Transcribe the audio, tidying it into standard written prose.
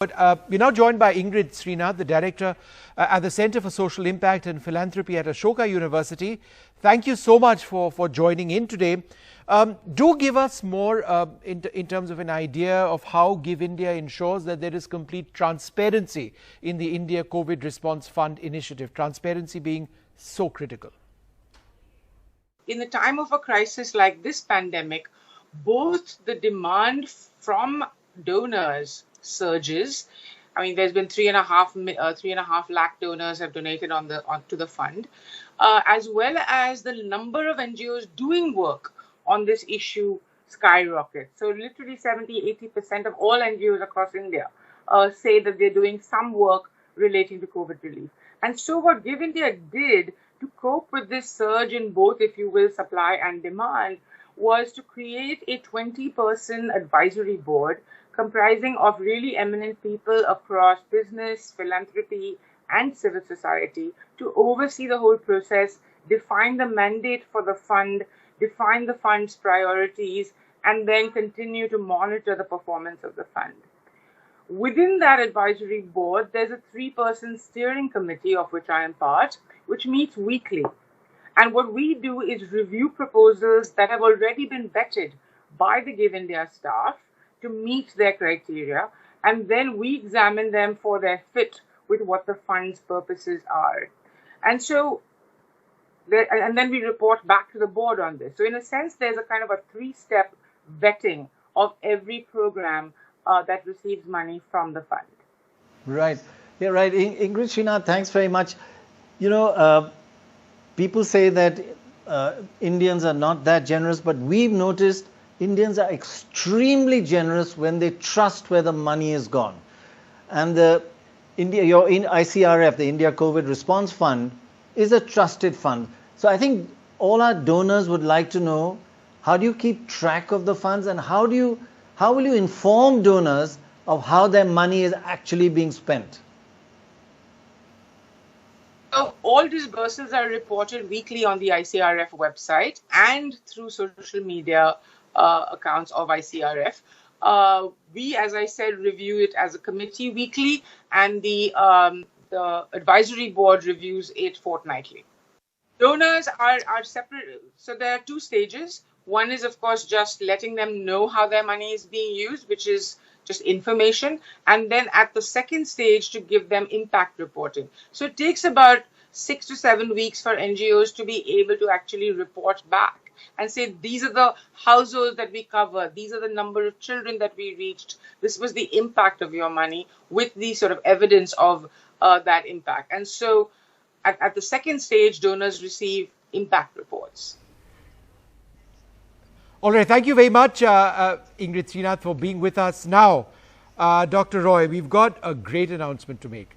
But we're now joined by Ingrid Srinath, the Director at the Center for Social Impact and Philanthropy at Ashoka University. Thank you so much for joining in today. Do give us more in terms of an idea of how GiveIndia ensures that there is complete transparency in the India COVID Response Fund initiative, transparency being so critical. In the time of a crisis like this pandemic, both the demand from donors surges. I mean, there's been 3.5 lakh donors have donated to the fund, as well as the number of NGOs doing work on this issue skyrockets. So literally 70-80% of all NGOs across India say that they're doing some work relating to COVID relief. And so what GiveIndia did to cope with this surge in both, if you will, supply and demand, was to create a 20-person advisory board comprising of really eminent people across business, philanthropy, and civil society to oversee the whole process, define the mandate for the fund, define the fund's priorities, and then continue to monitor the performance of the fund. Within that advisory board, there's a 3-person steering committee, of which I am part, which meets weekly. And what we do is review proposals that have already been vetted by the GiveIndia staff to meet their criteria, and then we examine them for their fit with what the fund's purposes are. And so, and then we report back to the board on this. So in a sense, there's a kind of a 3-step vetting of every program that receives money from the fund. Right. Yeah, right. Ingrid Srinath, thanks very much. You know, people say that Indians are not that generous, but we've noticed Indians are extremely generous when they trust where the money is gone. And your ICRF, the India COVID Response Fund, is a trusted fund. So I think all our donors would like to know, how do you keep track of the funds, and how will you inform donors of how their money is actually being spent? So all disbursements are reported weekly on the ICRF website and through social media accounts of ICRF. We, as I said, review it as a committee weekly, and the advisory board reviews it fortnightly. Donors are separate. So there are 2 stages. One is, of course, just letting them know how their money is being used, which is just information. And then at the second stage, to give them impact reporting. So it takes about 6 to 7 weeks for NGOs to be able to actually report back and say, these are the households that we cover, these are the number of children that we reached, this was the impact of your money, with the sort of evidence of that impact. And so at the second stage, donors receive impact reports. All right, thank you very much, Ingrid Srinath, for being with us. Now, Dr. Roy, we've got a great announcement to make.